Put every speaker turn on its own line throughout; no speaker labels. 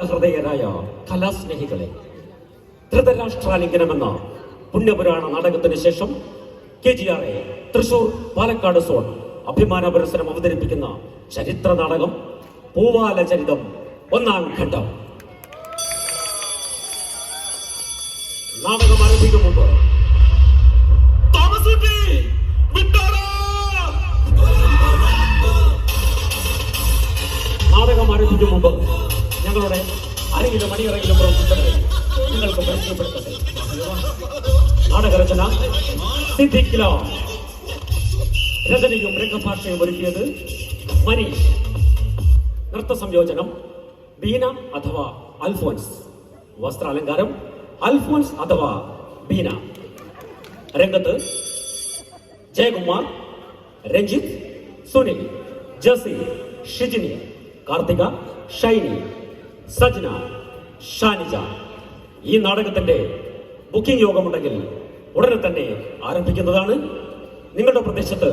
ഹൃദയരായ കലാസ്നേഹികളെ, ധൃതരാഷ്ട്രാലിംഗനമെന്ന പുണ്യപുരാണ നാടകത്തിന് ശേഷം KGRA Thrissur Palakkad zone അഭിമാന പുരസ്സരം അവതരിപ്പിക്കുന്ന ചരിത്ര നാടകം പൂവാല ചരിതം ഒന്നാം ഘട്ടം. നാടകം ആരംഭിക്കും മുമ്പ് ഞങ്ങളുടെ അരയിലും മണിയറയിലും പ്രവർത്തിച്ചവരെ നിങ്ങൾക്ക് പരിചയപ്പെടുത്തട്ടെ. നാടകരചന സിദ്ദിഖ് ലാൽ, രചനയും രംഗഭാഷയും ഒരുക്കിയത് മനീഷ്, നൃത്ത സംയോജനം ബീന അഥവാ അൽഫോൻസ്, വസ്ത്രാലങ്കാരം അൽഫോൻസ് അഥവാ ബീന, രംഗത്ത് ജയകുമാർ, രഞ്ജിത്ത്, സുനിൽ, ജസി, ഷിജിനി, കാർത്തിക, ഷൈനി, സജ്ന, ഷാനിജ. ഈ നാടകത്തിന്റെ ബുക്കിംഗ് യോഗമുണ്ടെങ്കിൽ ഉടനെ തന്നെ ആരംഭിക്കുന്നതാണ്. നിങ്ങളുടെ പ്രദേശത്ത്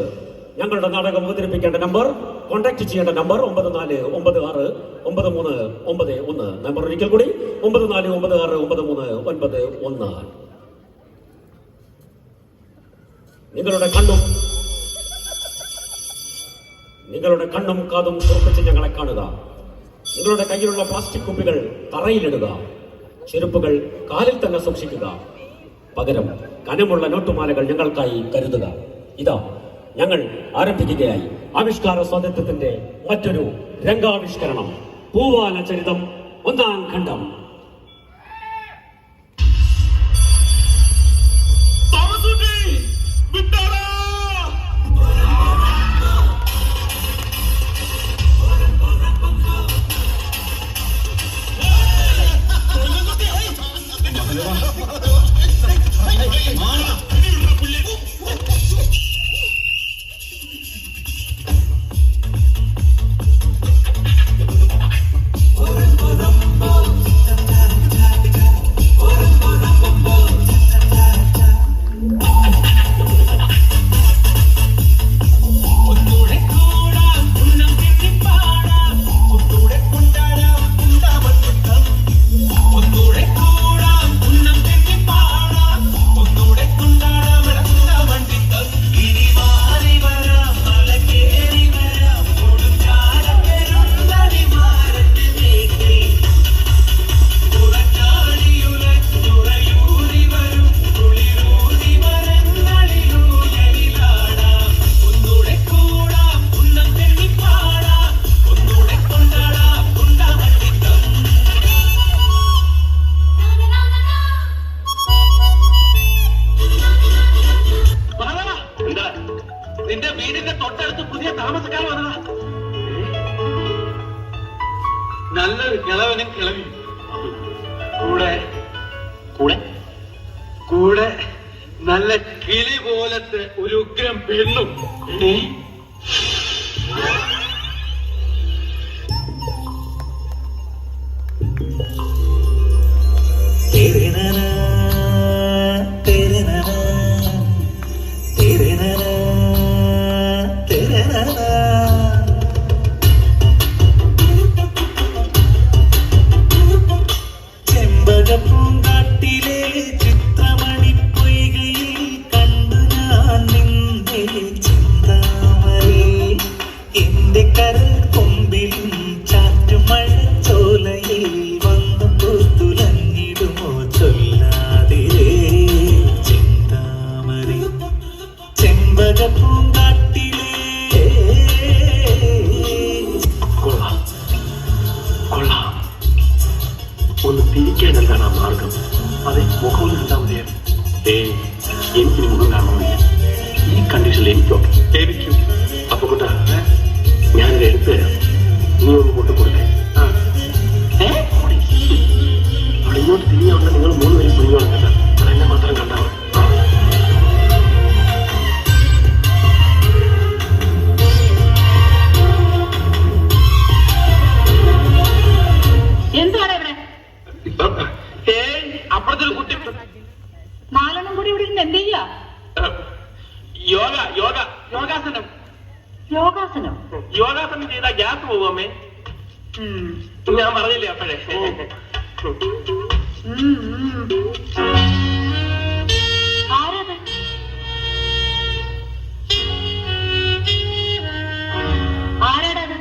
ഞങ്ങളുടെ നാടകം അവതരിപ്പിക്കേണ്ട നമ്പർ, കോൺടാക്ട് ചെയ്യേണ്ട നമ്പർ 94969391. നമ്പർ ഒരിക്കൽ കൂടി 94969391. നിങ്ങളുടെ കണ്ണും കാതും തുറപ്പിച്ച് ഞങ്ങളെ കാണുക. നിങ്ങളുടെ കയ്യിലുള്ള പ്ലാസ്റ്റിക് കുപ്പികൾ തറയിലിടുക. ചെരുപ്പുകൾ കാലിൽ തന്നെ സൂക്ഷിക്കുക. പകരം കനമുള്ള നോട്ടുമാലകൾ ഞങ്ങൾക്കായി കരുതുക. ഇതാ ഞങ്ങൾ ആരംഭിക്കുകയായി. ആവിഷ്കാര സ്വാതന്ത്ര്യത്തിന്റെ മറ്റൊരു രംഗാവിഷ്കരണം, പൂവാല ചരിതം ഒന്നാം ഖണ്ഡം.
നിന്റെ വീടിന്റെ തൊട്ടടുത്ത് പുതിയ താമസക്കാർ വന്നതാ. നല്ലൊരു കിളവനും കിളവി കൂടെ കൂടെ കൂടെ നല്ല കിളി പോലത്തെ ഒരു ഉഗ്രം പെണ്ണും.
ചെമ്പകപ്പൂങ്കാട്ടിലെ ചിത്രമണിപ്പൊയ്കയിൽ കണ്ടു ഞാൻ നിന്റെ ചിന്താമണി. എന്റെ കരൾ കൊമ്പിലും ചാറ്റുമഴച്ചോലയിൽ വന്നു പൂത്തുലഞ്ഞിടുമോ ചൊല്ലാതിരേ ചിന്താമണി. ചെമ്പകപ്പൂങ്കാട്ടിലെ
കൊള്ളാം. ഒന്ന് തിരിക്കാൻ എന്താണ് ആ മാർഗം? അതെ, മുഖം കണ്ടാൽ മതിയായിരുന്നു. എനിക്കിനി മുഖം കാണണമെന്നില്ല. ഈ കണ്ടീഷനിൽ എനിക്കൊക്കെ ലഭിക്കും. അപ്പൊ കൂട്ടാ, ഞാനിത് എടുത്തു തരാം. നീ ഒന്ന് കൊണ്ട് കൊടുത്തേ. അവിടെ ഇങ്ങോട്ട് തിരിഞ്ഞുകൊണ്ട് നിങ്ങൾ 3 പേരും കുഞ്ഞോളം കേട്ടാ. അതെന്നെ മാത്രം കണ്ടാൽ മതി. അപ്പുറത്തൊരു കുട്ടി
നാലെണ്ണം കൂടി ഇവിടെ ഇരുന്ന് എന്ത് ചെയ്യാ?
യോഗാസനം
യോഗാസനം
യോഗാസനം ചെയ്താൽ ഗ്യാസ് പോകും അമ്മേ.
ഉം.
ഞാൻ പറഞ്ഞില്ലേ അപ്പോഴേ.
ആരത്? ആരാടത്?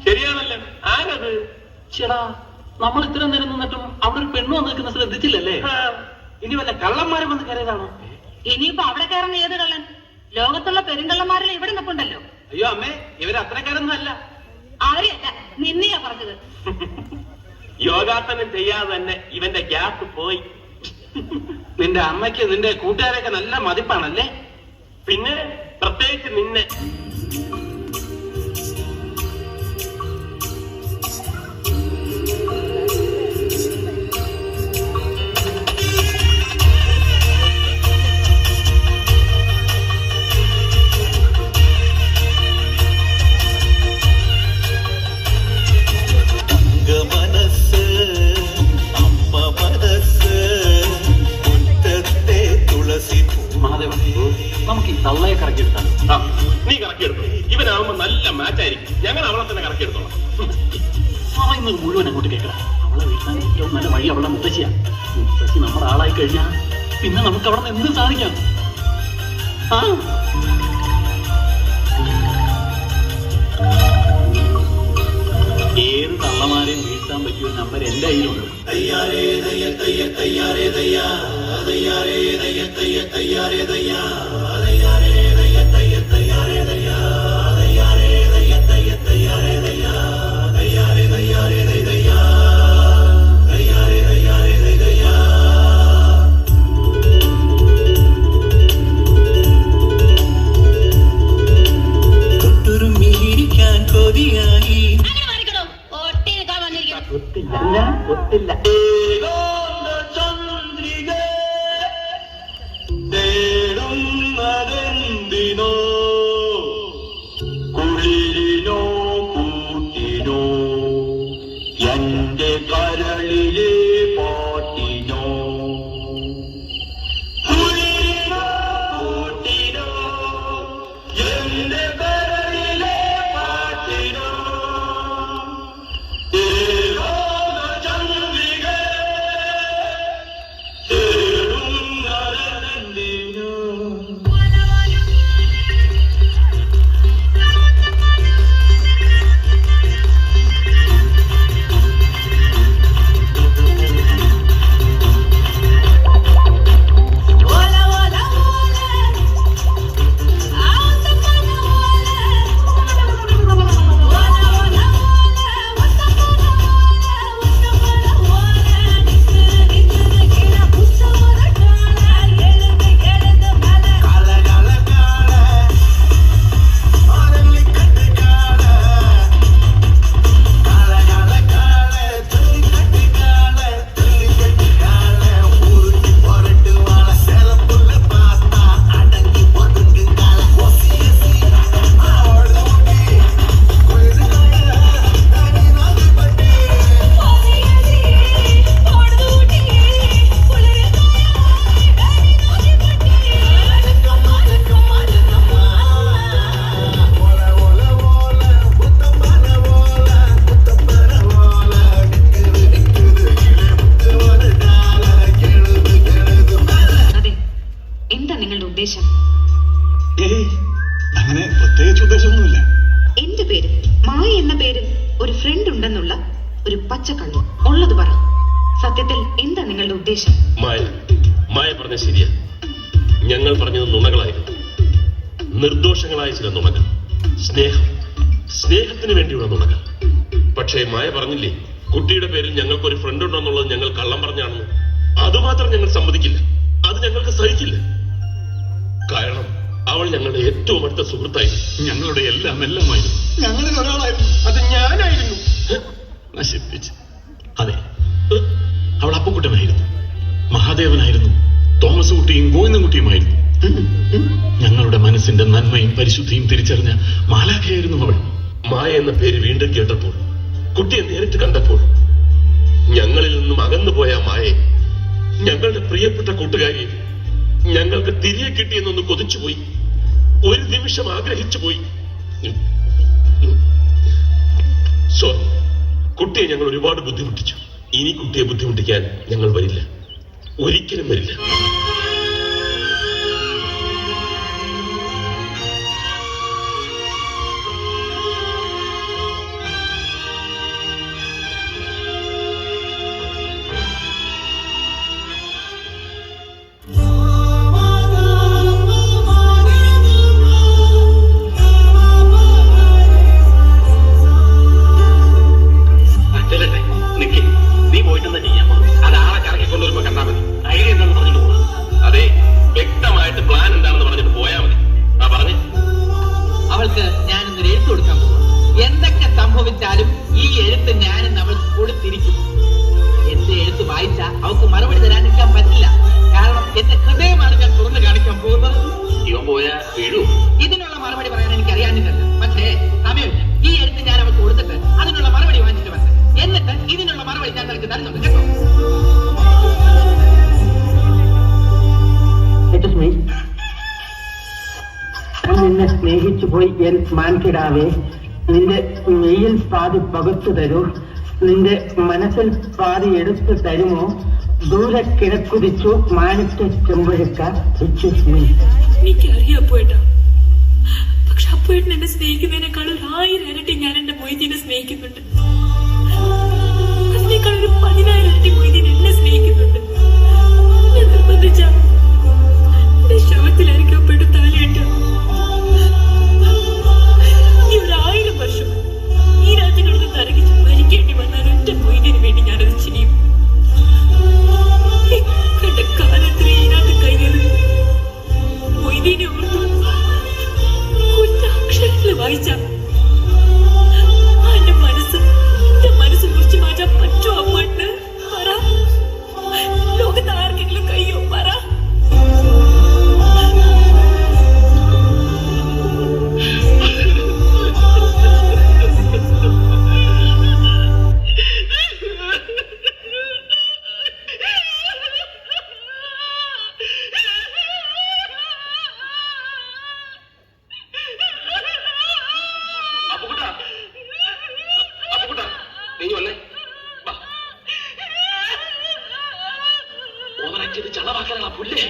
ശരിയാണല്ലോ, ആരത്?
ചേടാ, നമ്മൾ ഇത്ര നേരം നിന്നിട്ടും അവിടെ ഒരു പെണ്ണ് വന്ന് നിൽക്കുന്ന ശ്രദ്ധിച്ചില്ലല്ലേ? ഇനി വല്ല കള്ളന്മാരും വന്ന് കയറിയതാണോ?
ഇനിയിപ്പോ അവിടെ കയറുന്ന ഏത് കള്ളൻ? ലോകത്തുള്ള പെരുങ്കള്ളന്മാരിൽ ഇവിടെ നിൽപ്പുണ്ടല്ലോ.
അയ്യോ അമ്മേ, ഇവര് അത്രക്കാരൊന്നും അല്ല.
അവരെയല്ല, നിന്നെയാ പറഞ്ഞത്.
യോഗാസനം ചെയ്യാതെ തന്നെ ഇവന്റെ ഗ്യാസ് പോയി.
നിന്റെ അമ്മയ്ക്ക് നിന്റെ കൂട്ടുകാരൊക്കെ നല്ല മതിപ്പാണല്ലേ?
പിന്നെ പ്രത്യേകിച്ച് നിന്നെ.
മനസ്സ് അമ്മ മനസ്സ് മുറ്റത്തെ തുളസി
മഹാദേവ, നമുക്ക് ഈ തള്ളയെ കറക്കിയെടുത്താലോ?
ആ, നീ കറക്കിയെടുത്തു. ഇവനാവുമ്പോ നല്ല മാച്ചായിരിക്കും. ഞങ്ങൾ അവളെ തന്നെ കറക്കിയെടുത്തോളാം.
പറയുന്നത് മുഴുവൻ അങ്ങോട്ട് കേൾക്കണം. അവളെ വീട്ടാൻ ഏറ്റവും നല്ല വഴി അവളുടെ മുത്തശ്ശിയാ. മുത്തശ്ശി നമ്മുടെ ആളായി കഴിഞ്ഞാൽ പിന്നെ നമുക്ക് അവിടെ നിന്ന് എന്ത് സാധിക്കാം? ആ, ഏത് തള്ളമാരെയും വീഴ്ത്താൻ പറ്റിയ ഒരു നമ്പർ എന്റെ കയ്യിലുണ്ട്.
തൊട്ടുരുമ്മിയിരിക്കാൻ കൊതിയായി
ഒത്തില്ല, ഒത്തില്ല.
തേടുന്നതെന്തിനോ, കുളിരിനോ കൂട്ടിനോ, എന്റെ കരളിലെ പാട്ടിനോ. കുളിരിനോ കൂട്ടിനോ, എന്റെ കരളിലെ പാട്ടിനോ.
അങ്ങനെ പ്രത്യേകിച്ച് ഉദ്ദേശമൊന്നുമില്ല.
എന്റെ പേര് മായ എന്ന പേര് ഒരു ഫ്രണ്ട് ഉണ്ടെന്നുള്ള ഒരു പച്ചക്കള്ളി ഉള്ളത് പറ. സത്യത്തിൽ എന്താ നിങ്ങളുടെ ഉദ്ദേശം?
മായ പറഞ്ഞ ശരിയാ. ഞങ്ങൾ പറഞ്ഞത് നുണകളായിരുന്നു, നിർദോഷങ്ങളായ ചില നുണകൾ. സ്നേഹത്തിന് വേണ്ടിയുള്ള നുണകൾ. പക്ഷേ മായ പറഞ്ഞില്ലേ, കുട്ടിയുടെ പേരിൽ ഞങ്ങൾക്കൊരു ഫ്രണ്ട് ഉണ്ടെന്നുള്ളത് ഞങ്ങൾ കള്ളം പറഞ്ഞാണെന്ന്. അതുമാത്രം ഞങ്ങൾ സമ്മതിക്കില്ല. അത് ഞങ്ങൾക്ക് സഹിക്കില്ല. കാരണം അവൾ ഞങ്ങളുടെ ഏറ്റവും അടുത്ത സുഹൃത്തായിരുന്നു. ഞങ്ങളുടെ എല്ലാമായിരുന്നു.
ഞങ്ങളിൽ ഒരാളായിരുന്നു.
അത് ഞാനായിരുന്നു.
നശിപ്പിച്ച്. അതെ, അവൾ അപ്പുക്കുട്ടനായിരുന്നു, മഹാദേവനായിരുന്നു, തോമസ് കുട്ടിയും ഗോവിന്ദൻകുട്ടിയുമായിരുന്നു. ഞങ്ങളുടെ മനസ്സിന്റെ നന്മയും പരിശുദ്ധിയും തിരിച്ചറിഞ്ഞ മാലാഖയായിരുന്നു അവൾ.
മായ എന്ന പേര് വീണ്ടും കേട്ടപ്പോൾ, കുട്ടിയെ നേരിട്ട് കണ്ടപ്പോൾ, ഞങ്ങളിൽ നിന്നും അകന്നുപോയ മായെ, ഞങ്ങളുടെ പ്രിയപ്പെട്ട കൂട്ടുകാരിയെ ഞങ്ങൾക്ക് തിരികെ കിട്ടിയെന്നൊന്ന് കൊതിച്ചുപോയി. ഒരു നിമിഷം ആഗ്രഹിച്ചു പോയി. സോറി,
കുട്ടിയെ ഞങ്ങൾ ഒരുപാട് ബുദ്ധിമുട്ടിച്ചു. ഇനി കുട്ടിയെ ബുദ്ധിമുട്ടിക്കാൻ ഞങ്ങൾ വരില്ല, ഒരിക്കലും വരില്ല.
നീ പോയിട്ടെന്താ ചെയ്യാൻ പോകും?
അത് ആളെ കറക്കിക്കൊണ്ടുവരുമ്പോ കണ്ടാ മതി.
ഐഡിയ എന്താണെന്ന് പറഞ്ഞിട്ട് പോവാ.
അതെ, വ്യക്തമായിട്ട് പ്ലാൻ എന്താണെന്ന് പറഞ്ഞിട്ട് പോയാ മതി. ആ പറഞ്ഞേ.
അവൾക്ക് ഞാനിന്നൊരു എഴുത്ത് കൊടുക്കാൻ പോവാ. എന്തൊക്കെ സംഭവിച്ചാലും ഈ എഴുത്ത് ഞാനിന്ന് അവൾക്ക് കൊടുത്തിരിക്കും. എന്റെ എഴുത്ത് വായിച്ച അവൾക്ക് മറുപടി തരാതിരിക്കാൻ പറ്റില്ല. കാരണം എന്റെ ഹൃദയമാണ് ഞാൻ തുറന്നു കാണിക്കാൻ പോകുന്നത്.
ഇവൻ പോയാ വീഴൂ.
ഇതിനുള്ള മറുപടി പറയാൻ എനിക്ക് അറിയാനില്ല. പക്ഷേ സമയമില്ല. ഈ എഴുത്ത് ഞാൻ അവൾക്ക് കൊടുത്തിട്ട് അതിനുള്ള മറുപടി വാങ്ങിച്ചിട്ട് വരണം. എന്നിട്ട് ഇതിനുള്ള മറുപടി ഞാൻ നിനക്ക് തരുന്നുണ്ട് കേട്ടോ.
നിന്നെ സ്നേഹിച്ചു പോയി എൻ മാൻകിടാവേ, നിന്റെ മെയ്യിൽ പാതി പകുത്തു തരൂ, നിന്റെ മനസ്സിൽ പാതി എടുത്തു തരുമോ? ദൂരെ കിഴക്കുതിച്ചു മാനിച്ച ചെമ്പഴുക്ക.
എനിക്കറിയാം അപ്പുവേട്ടാ, പക്ഷെ അപ്പുവേട്ടൻ എന്നെ സ്നേഹിക്കുന്നതിനേക്കാൾ 1000 ഇരട്ടി ഞാൻ എന്റെ മൊയ്തീനെ സ്നേഹിക്കുന്നുണ്ട്. അതിനേക്കാൾ 10,000 ഇരട്ടി മൊയ്തീൻ എന്നെ സ്നേഹിക്കുന്നുണ്ട്. ഞാൻ നിർബന്ധിച്ച എന്റെ ശവത്തിലായിരിക്കും അപ്പുവേട്ടൻ താലിയിട്ട്. ഈ 1000 വർഷം ഈ രാത്രിയോട് തരകിച്ച് മരിക്കേണ്ടി വന്നാൽ ഒറ്റ മൊയ്തീന് വേണ്ടി ഞാനത് ചെയ്യും. കണ്ട കാലത്തിൽ ഇതിനകത്ത് കഴിഞ്ഞത് മൊയ്തീനെ ഓർത്തു കുറ്റ അക്ഷരത്തിൽ വായിച്ച എന്റെ മനസ്സ് മുറിച്ചു മാറ്റാൻ പറ്റുമോ അമ്മണ്ട്? പറ, ലോകത്ത് ആർക്കെങ്കിലും കഴിയോ? പറ.
ചളവാക്കാനുള്ള പുല്ലേ.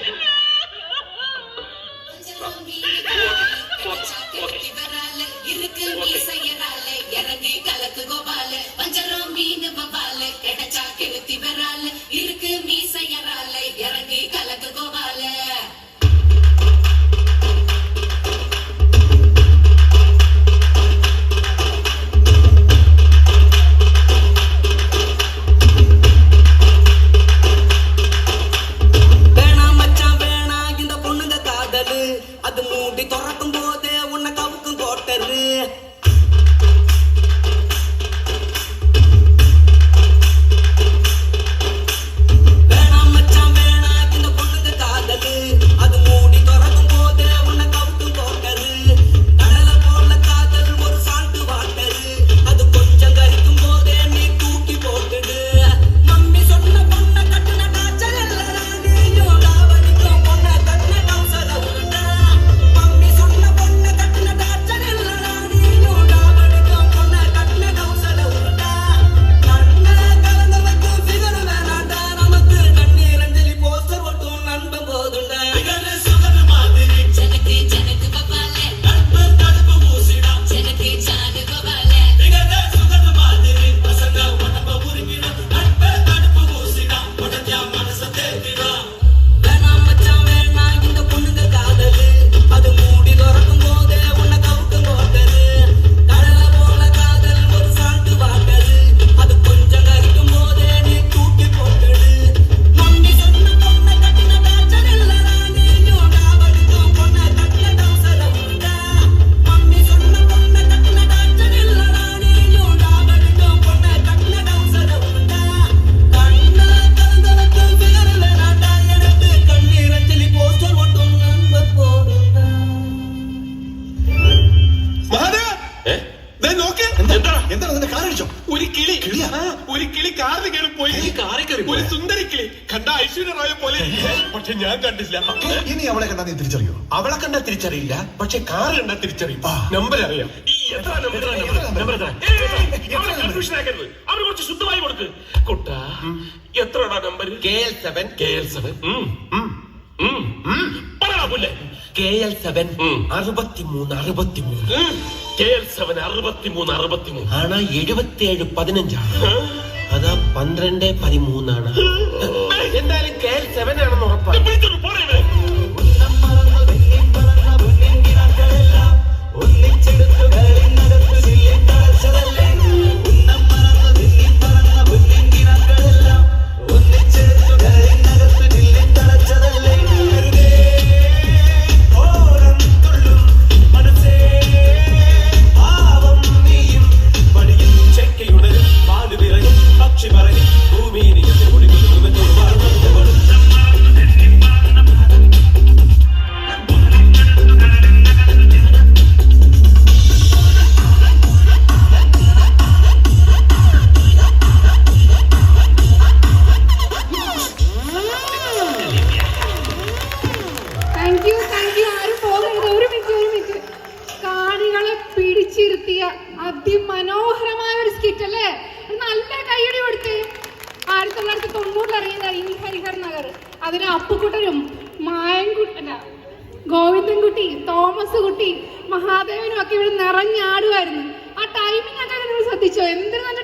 அது மூடி துறக்கும் போதே உன்னை கவுக்கும் கோட்டரு. வேணாம் மச்சான் வேணா இந்த பொண்ணுங்க காதலு, அது மூடி துறக்கும் போதே உன்னை கவுக்கும் கோட்டரு. கடலை போல காதல் ஒரு சால்ட் வாட்டரு, அது கொஞ்சம் கரிக்கும் போதே நீ தூக்கி போட்டுடு. மம்மி சொன்ன பொண்ணை கட்டுன காய்ச்சல் இல்லடா, நீயும் டாவடிக்கும் பொண்ணை கட்டுன கவுசல உருண்டா. மம்மி சொன்ன பொண்ணை கட்டுன காய்ச்சல் இல்லடா, நீயும் டாவடிக்கும் பொண்ணை கட்டுன கவுசல உருண்டா. கண்ணை கலந்து வைக்கும் ஃபிகர் வேணாண்டா, நமக்கு கண்ணீர் அஞ்சலி போஸ்டர் ஒட்டும் நண்பன் போதுண்டா. வேணாம் மச்சான் வேணா இந்த பொண்ணுங்க காதலு, அது மூடி துறக்கும் போதே உன்னை கவுக்கும் கோட்டரு. கடலை போல காதல் ஒரு சால்ட் வாட்டரு, அது கொஞ்சம் கரிக்கும் போதே நீ தூக்கி போட்டுடு. மம்மி சொன்ன பொண்ணை கட்டின காய்ச்சல் இல்லடா, நீயும் டாவடிக்கும் பொண்ணை கட்டின கவுசல உருண்டா. மம்மி சொன்ன பொண்ணை கட்டின காய்ச்சல் இல்லடா, நீயும் டாவடிக்கும் பொண்ணை கட்டின கவுசல உருண்டா. கண்ணை கலந்து வைக்கும் ஃபிகர் வேணாண்டா, எனக்கு கண்ணீர் அஞ்சலி போஸ்டர் ஒட்டும் நண்பர் போதுண்டா.
എന്താണ് നിന്റെ കാറടിച്ചോ? ഒരു കിളി കാറിൽ കയറി പോയി. ഒരു സുന്ദരി കിളി കണ്ട ഐശ്വര്യ റായ പോലെ, പക്ഷെ ഞാൻ കണ്ടില്ല.
ഇനി അവളെ കണ്ടാ നീ തിരിച്ചറിയോ?
അവളെ കണ്ടാ തിരിച്ചറിയില്ല, പക്ഷെ കാറ് കണ്ടാ തിരിച്ചറിയും. നമ്പർ അറിയാം. ഈ കൺഫ്യൂഷൻ ആക്കരുത്. അവര് കുറച്ച് ശുദ്ധമായി കൊടുക്ക്. കുട്ട എത്രടാ നമ്പർ? KL7 പറയാ പുല്ലേ.
KL7 63
KL7 63
ആണ്. 77 15 അതാ 12 13
എന്തായാലും KL7 ആണെന്ന് ഉറപ്പാണ്.
അതിമനോഹരമായ ഒരു സ്കിറ്റ് അല്ലേ? നല്ല കൈയടി കൊടുത്തേ. 1990 ഇറങ്ങിയതാ ഇനി ഹരിഹർ നഗർ. അതിന് അപ്പുക്കുട്ടനും ഗോവിന്ദൻകുട്ടി, തോമസ് കുട്ടി, മഹാദേവനും ഒക്കെ ഇവിടെ നിറഞ്ഞാടുമായിരുന്നു. ആ ടൈമിംഗ് ഒക്കെ നിങ്ങൾ ശ്രദ്ധിച്ചോ? എന്തൊരു നല്ല